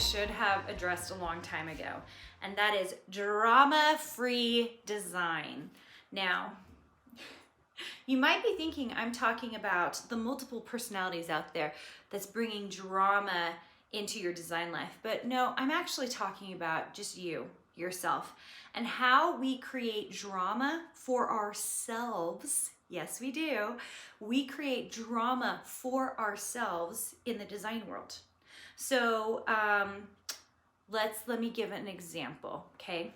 should have addressed a long time ago, and that is drama-free design. Now, you might be thinking I'm talking about the multiple personalities out there that's bringing drama into your design life, but no, I'm actually talking about just you, yourself, and how we create drama for ourselves. Yes, we do. We create drama for ourselves in the design world. So let me give an example, okay?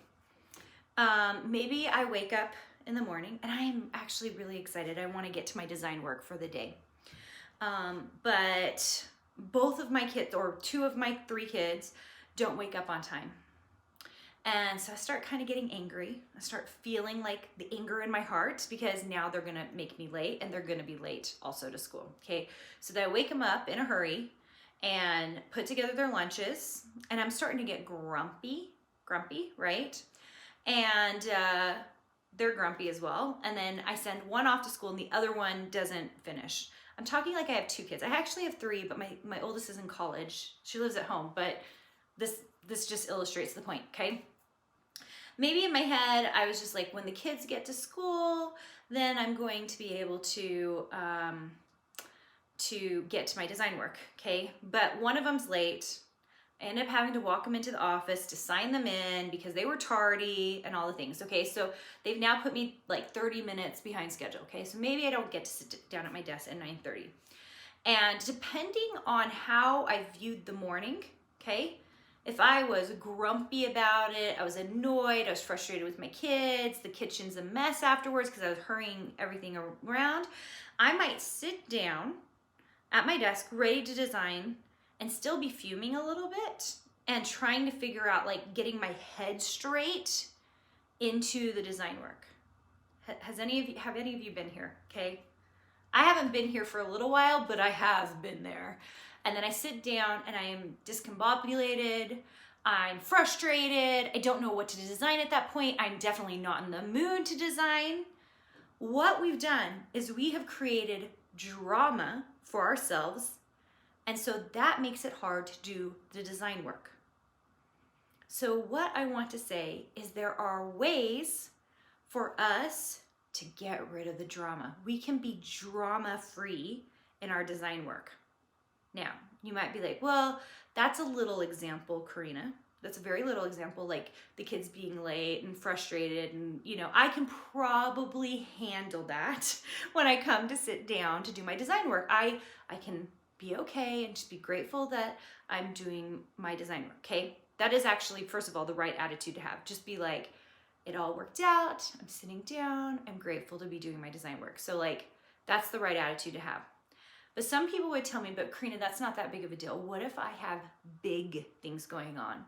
Maybe I wake up in the morning and I'm actually really excited. I want to get to my design work for the day. But both of my kids, or two of my three kids, don't wake up on time. And so I start kind of getting angry. I start feeling like the anger in my heart because now they're gonna make me late, and they're gonna be late also to school, okay? So then I wake them up in a hurry and put together their lunches, and I'm starting to get grumpy, right? And they're grumpy as well. And then I send one off to school and the other one doesn't finish. I'm talking like I have two kids. I actually have three, but my oldest is in college. She lives at home, but this just illustrates the point, okay? Maybe in my head, I was just like, when the kids get to school, then I'm going to be able to get to my design work, okay? But one of them's late. I end up having to walk them into the office to sign them in because they were tardy and all the things, okay? So they've now put me like 30 minutes behind schedule, okay? So maybe I don't get to sit down at my desk at 9:30. And depending on how I viewed the morning, okay? If I was grumpy about it, I was annoyed, I was frustrated with my kids, the kitchen's a mess afterwards because I was hurrying everything around, I might sit down at my desk ready to design and still be fuming a little bit and trying to figure out, like, getting my head straight into the design work. Have any of you been here, okay? I haven't been here for a little while, but I have been there. And then I sit down and I am discombobulated, I'm frustrated, I don't know what to design at that point, I'm definitely not in the mood to design. What we've done is we have created drama for ourselves, and so that makes it hard to do the design work. So what I want to say is there are ways for us to get rid of the drama. We can be drama-free in our design work. Now, you might be like, well, that's a little example, Carina. That's a very little example, like the kids being late and frustrated, and I can probably handle that when I come to sit down to do my design work. I can be okay and just be grateful that I'm doing my design work, okay? That is actually, first of all, the right attitude to have. Just be like, it all worked out, I'm sitting down, I'm grateful to be doing my design work. So like, that's the right attitude to have. But some people would tell me, but Carina, that's not that big of a deal. What if I have big things going on?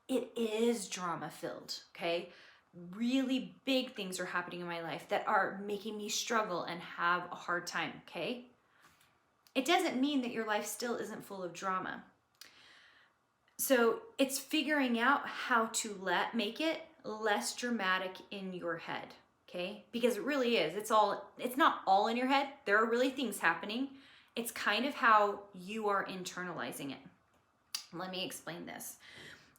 It is drama filled, okay? Really big things are happening in my life that are making me struggle and have a hard time, okay? It doesn't mean that your life still isn't full of drama. So it's figuring out how to make it less dramatic in your head, okay? Because it really is. It's not all in your head. There are really things happening. It's kind of how you are internalizing it. Let me explain this.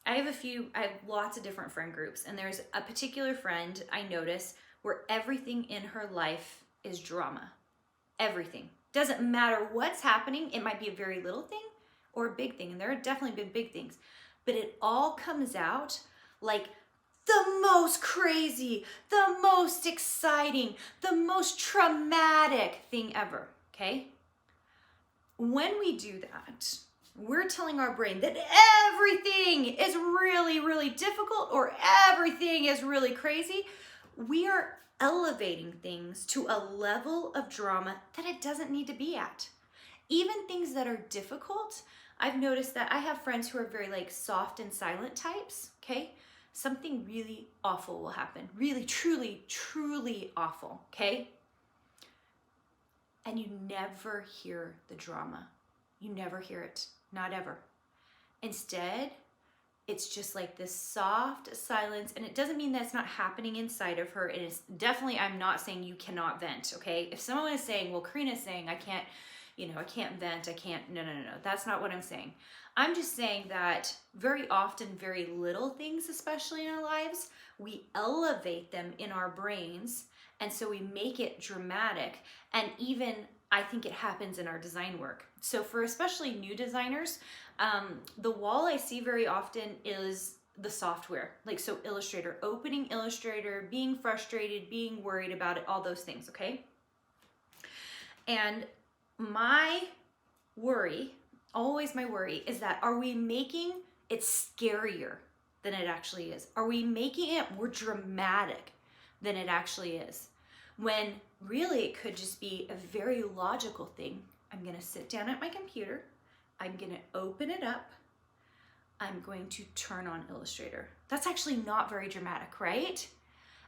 I have lots of different friend groups, and there's a particular friend I notice where everything in her life is drama. Everything. Doesn't matter what's happening. It might be a very little thing or a big thing, and there have definitely been big things, but it all comes out like the most crazy, the most exciting, the most traumatic thing ever, okay? When we do that, we're telling our brain that everything is really, really difficult or everything is really crazy. We are elevating things to a level of drama that it doesn't need to be at. Even things that are difficult, I've noticed that I have friends who are very like soft and silent types, okay? Something really awful will happen. Really, truly, truly awful, okay? And you never hear the drama. You never hear it, not ever. Instead, it's just like this soft silence, and it doesn't mean that it's not happening inside of her. It is definitely, I'm not saying you cannot vent, okay? If someone is saying, well, Carina's saying I can't I can't vent, no. That's not what I'm saying. I'm just saying that very often, very little things, especially in our lives, we elevate them in our brains, and so we make it dramatic. And even, I think it happens in our design work. So for especially new designers, the wall I see very often is the software. Like, so Illustrator, opening Illustrator, being frustrated, being worried about it, all those things, okay? And my worry, always my worry, is that are we making it scarier than it actually is? Are we making it more dramatic than it actually is? When really it could just be a very logical thing. I'm gonna sit down at my computer, I'm gonna open it up, I'm going to turn on Illustrator. That's actually not very dramatic, right?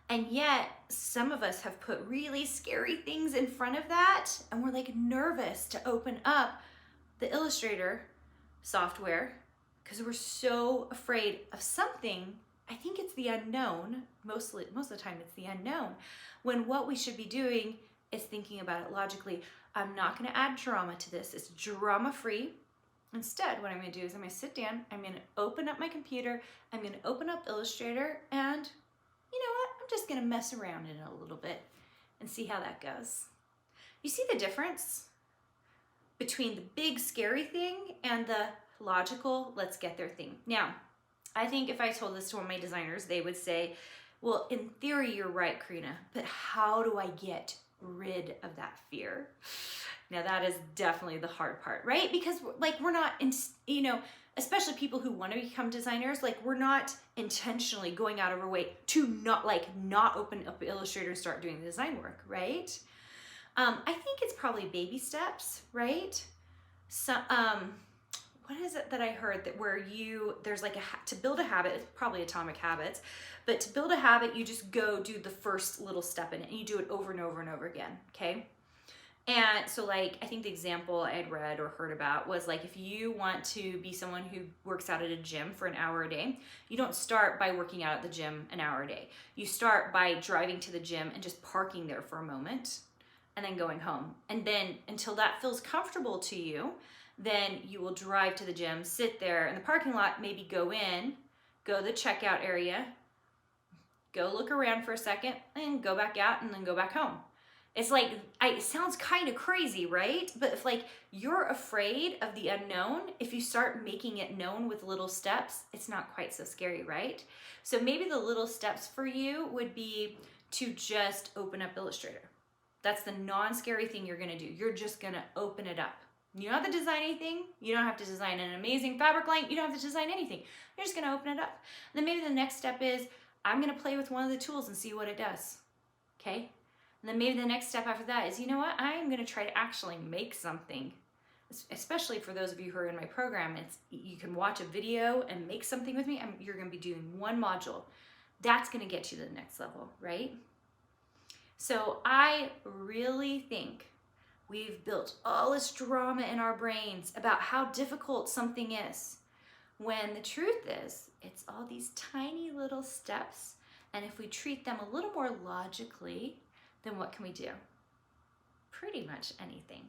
And yet, some of us have put really scary things in front of that, and we're like nervous to open up the Illustrator software because we're so afraid of something. I think it's the unknown. Most of the time it's the unknown. When what we should be doing is thinking about it logically. I'm not gonna add drama to this. It's drama-free. Instead, what I'm gonna do is I'm gonna sit down, I'm gonna open up my computer, I'm gonna open up Illustrator, and you know what? I'm just gonna mess around in it a little bit and see how that goes. You see the difference between the big scary thing and the logical, let's get there thing. Now, I think if I told this to one of my designers, they would say, well, in theory, you're right, Carina, but how do I get rid of that fear? Now that is definitely the hard part, right? Because like we're not, especially people who want to become designers, like we're not intentionally going out of our way to not open up Illustrator and start doing the design work, right? I think it's probably baby steps, right? So, what is it that I heard that where there's like to build a habit, it's probably Atomic Habits, but to build a habit, you just go do the first little step in it and you do it over and over and over again, okay? And so like, I think the example I had read or heard about was like, if you want to be someone who works out at a gym for an hour a day, you don't start by working out at the gym an hour a day. You start by driving to the gym and just parking there for a moment and then going home. And then until that feels comfortable to you, then you will drive to the gym, sit there in the parking lot, maybe go to the checkout area, go look around for a second and go back out and then go back home. It's like, it sounds kind of crazy, right? But if like you're afraid of the unknown, if you start making it known with little steps, it's not quite so scary, right? So maybe the little steps for you would be to just open up Illustrator. That's the non-scary thing you're gonna do. You're just gonna open it up. You don't have to design anything. You don't have to design an amazing fabric line. You don't have to design anything. You're just gonna open it up. And then maybe the next step is, I'm gonna play with one of the tools and see what it does, okay? And then maybe the next step after that is, you know what? I'm gonna try to actually make something. Especially for those of you who are in my program, you can watch a video and make something with me. You're gonna be doing one module. That's gonna get you to the next level, right? So I really think we've built all this drama in our brains about how difficult something is, when the truth is, it's all these tiny little steps, and if we treat them a little more logically, then what can we do? Pretty much anything.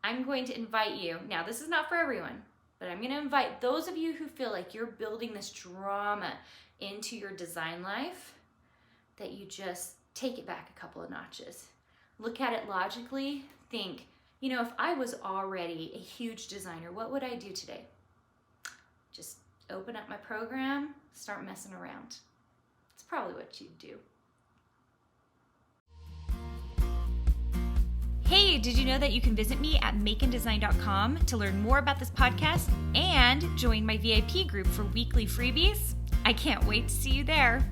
I'm going to invite you, now this is not for everyone, but I'm gonna invite those of you who feel like you're building this drama into your design life, that you just take it back a couple of notches. Look at it logically, think, if I was already a huge designer, what would I do today? Just open up my program, start messing around. It's probably what you'd do. Hey, did you know that you can visit me at makeanddesign.com to learn more about this podcast and join my VIP group for weekly freebies? I can't wait to see you there.